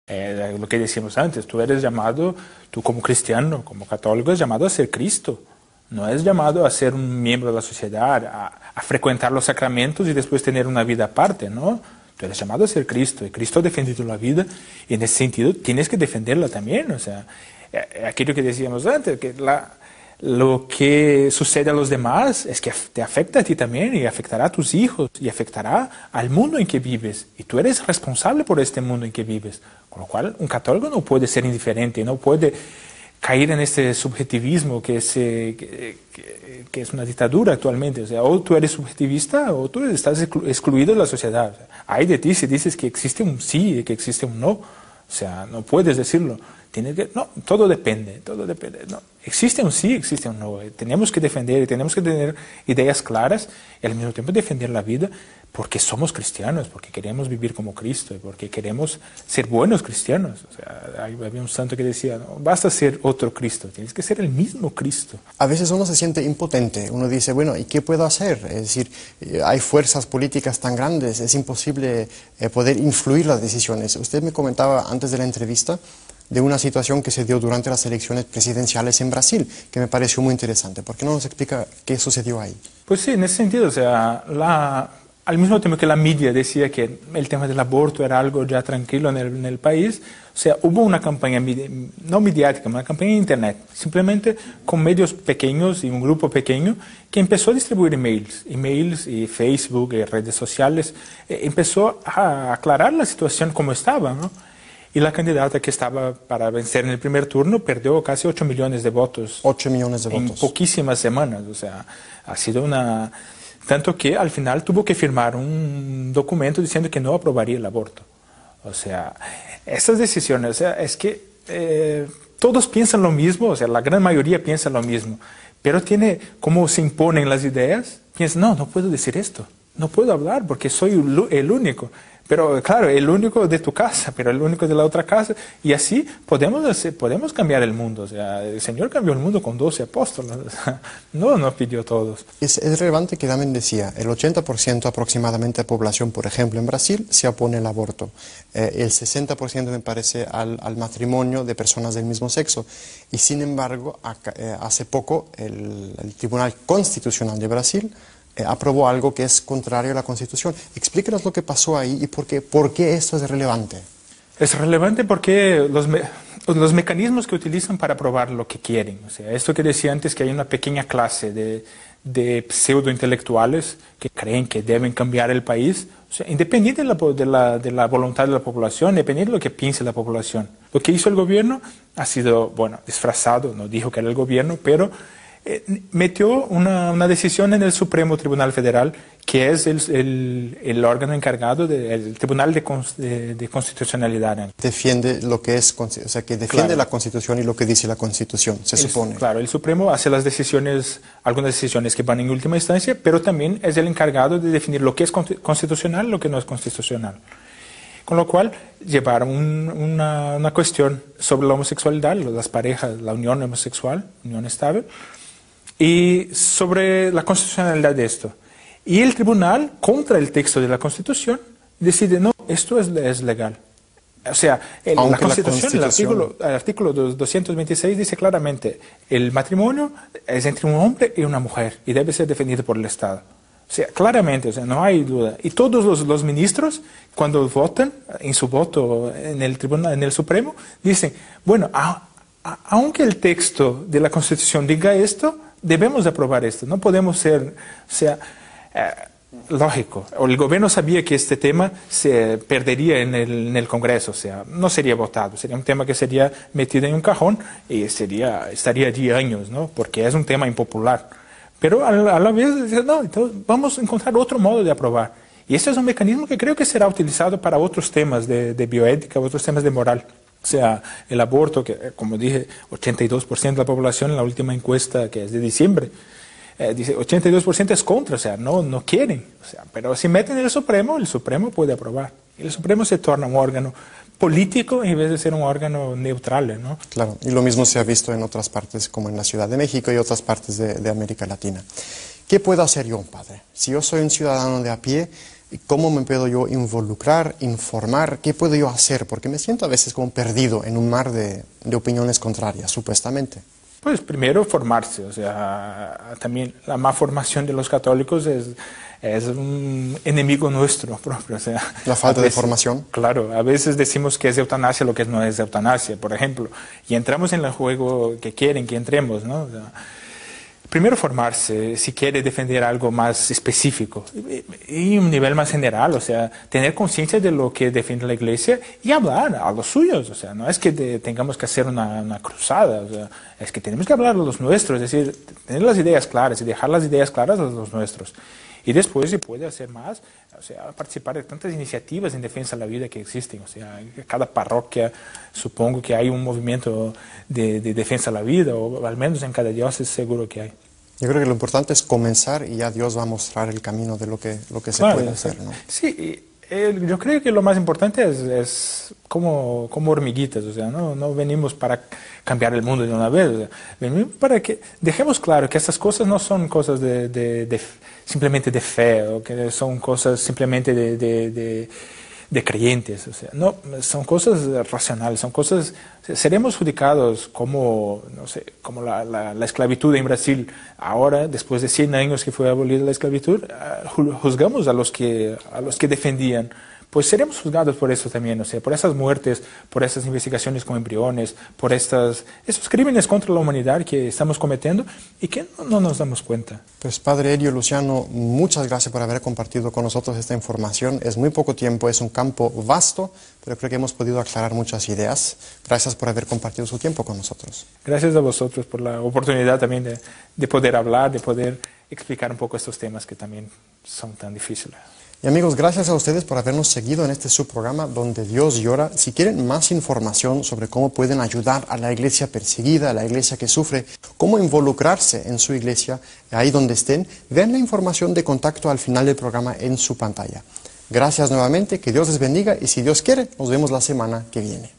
Lo que decíamos antes, tú eres llamado, tú como cristiano, como católico, es llamado a ser Cristo. No es llamado a ser un miembro de la sociedad, a frecuentar los sacramentos y después tener una vida aparte, ¿no? Tú eres llamado a ser Cristo, y Cristo ha defendido la vida, y en ese sentido tienes que defenderla también. O sea, aquello que decíamos antes, que lo que sucede a los demás es que te afecta a ti también, y afectará a tus hijos, y afectará al mundo en que vives. Y tú eres responsable por este mundo en que vives. Con lo cual, un católico no puede ser indiferente, no puede caer en este subjetivismo que es una dictadura actualmente. O sea, o tú eres subjetivista o tú estás excluido de la sociedad. O sea, hay de ti si dices que existe un sí y que existe un no. O sea, no puedes decirlo. No, todo depende, todo depende. No, existe un sí, existe un no. Tenemos que defender y tenemos que tener ideas claras y al mismo tiempo defender la vida porque somos cristianos, porque queremos vivir como Cristo y porque queremos ser buenos cristianos. O sea, había un santo que decía, no basta ser otro Cristo, tienes que ser el mismo Cristo. A veces uno se siente impotente, uno dice, bueno, ¿y qué puedo hacer? Es decir, hay fuerzas políticas tan grandes, es imposible poder influir las decisiones. Usted me comentaba antes de la entrevista de una situación que se dio durante las elecciones presidenciales en Brasil, que me pareció muy interesante. ¿Por qué no nos explica qué sucedió ahí? Pues sí, en ese sentido, o sea, al mismo tiempo que la media decía que el tema del aborto era algo ya tranquilo en el país, o sea, hubo una campaña, no mediática, una campaña en Internet, simplemente con medios pequeños y un grupo pequeño que empezó a distribuir emails y Facebook y redes sociales, empezó a aclarar la situación como estaba, ¿no? Y la candidata que estaba para vencer en el primer turno perdió casi 8 millones de votos. 8 millones de votos. En poquísimas semanas. O sea, ha sido una... Tanto que al final tuvo que firmar un documento diciendo que no aprobaría el aborto. O sea, esas decisiones, o sea, es que todos piensan lo mismo, o sea, la gran mayoría piensa lo mismo. Pero tiene, como se imponen las ideas, piensa, no puedo decir esto. No puedo hablar porque soy el único. Pero claro, el único de tu casa, pero el único de la otra casa. Y así podemos cambiar el mundo. O sea, el Señor cambió el mundo con 12 apóstoles. O sea, no pidió todos. Es relevante que también decía, el 80% aproximadamente de población, por ejemplo, en Brasil, se opone al aborto. El 60% me parece al matrimonio de personas del mismo sexo. Y sin embargo, hace poco el Tribunal Constitucional de Brasil aprobó algo que es contrario a la Constitución. Explíquenos lo que pasó ahí y por qué esto es relevante. Es relevante porque los mecanismos que utilizan para aprobar lo que quieren. O sea, esto que decía antes, que hay una pequeña clase de pseudointelectuales que creen que deben cambiar el país, o sea, independiente de la voluntad de la población, independiente de lo que piense la población. Lo que hizo el gobierno ha sido, bueno, disfrazado, no dijo que era el gobierno, pero metió una decisión en el Supremo Tribunal Federal, que es el órgano encargado del Tribunal de Constitucionalidad. Defiende lo que es, o sea, que defiende claro la Constitución y lo que dice la Constitución, se supone. Claro, el Supremo hace las decisiones, algunas decisiones que van en última instancia, pero también es el encargado de definir lo que es constitucional y lo que no es constitucional. Con lo cual, llevaron una cuestión sobre la homosexualidad, las parejas, la unión homosexual, unión estable, y sobre la constitucionalidad de esto. Y el tribunal, contra el texto de la Constitución, decide, no, esto es legal. O sea, la Constitución, el artículo 226 dice claramente, el matrimonio es entre un hombre y una mujer y debe ser defendido por el Estado. O sea, claramente, o sea, no hay duda. Y todos los ministros, cuando votan, en su voto en el tribunal, en el Supremo, dicen, bueno, aunque el texto de la Constitución diga esto, debemos aprobar esto. No podemos ser, o sea, lógico. El gobierno sabía que este tema se perdería en el Congreso, o sea, no sería votado. Sería un tema que sería metido en un cajón y estaría allí años, ¿no? Porque es un tema impopular. Pero a la vez, no, entonces vamos a encontrar otro modo de aprobar. Y este es un mecanismo que creo que será utilizado para otros temas de bioética, otros temas de moral. O sea, el aborto, que como dije, 82% de la población en la última encuesta, que es de diciembre, dice 82% es contra, o sea, no quieren. O sea, pero si meten el Supremo puede aprobar. Y el Supremo se torna un órgano político en vez de ser un órgano neutral, ¿no? Claro, y lo mismo se ha visto en otras partes, como en la Ciudad de México y otras partes de América Latina. ¿Qué puedo hacer yo, padre? Si yo soy un ciudadano de a pie ¿Cómo me puedo yo involucrar, informar? ¿Qué puedo yo hacer? Porque me siento a veces como perdido en un mar de opiniones contrarias, supuestamente. Pues primero formarse, o sea, también la malformación de los católicos es un enemigo nuestro propio. O sea, La falta de formación. Claro, a veces decimos que es eutanasia lo que no es eutanasia, por ejemplo, y entramos en el juego que quieren que entremos, ¿no? O sea, primero formarse, si quiere defender algo más específico y un nivel más general, o sea, tener conciencia de lo que defiende la Iglesia y hablar a los suyos, o sea, no es que tengamos que hacer una cruzada, o sea, es que tenemos que hablar a los nuestros, es decir, tener las ideas claras y dejar las ideas claras a los nuestros. Y después se puede hacer más, o sea, participar de tantas iniciativas en defensa de la vida que existen, o sea, en cada parroquia supongo que hay un movimiento de defensa de la vida, o al menos en cada diócesis seguro que hay. Yo creo que lo importante es comenzar y ya Dios va a mostrar el camino de lo que se puede hacer, ¿no? Sí, yo creo que lo más importante es como hormiguitas, o sea, no venimos para cambiar el mundo de una vez, o sea, venimos para que dejemos claro que estas cosas no son cosas simplemente de fe, o que son cosas simplemente de creyentes, o sea, no, son cosas racionales, son cosas, seremos judicados como, no sé, como la esclavitud en Brasil. Ahora, después de 100 años que fue abolida la esclavitud, juzgamos a los que defendían. Pues seremos juzgados por eso también, o sea, por esas muertes, por esas investigaciones con embriones, por esos crímenes contra la humanidad que estamos cometiendo y que no nos damos cuenta. Pues Padre Elio Luciano, muchas gracias por haber compartido con nosotros esta información. Es muy poco tiempo, es un campo vasto, pero creo que hemos podido aclarar muchas ideas. Gracias por haber compartido su tiempo con nosotros. Gracias a vosotros por la oportunidad también de poder hablar, de poder explicar un poco estos temas que también son tan difíciles. Y amigos, gracias a ustedes por habernos seguido en este subprograma Donde Dios Llora. Si quieren más información sobre cómo pueden ayudar a la iglesia perseguida, a la iglesia que sufre, cómo involucrarse en su iglesia, ahí donde estén, vean la información de contacto al final del programa en su pantalla. Gracias nuevamente, que Dios les bendiga y si Dios quiere, nos vemos la semana que viene.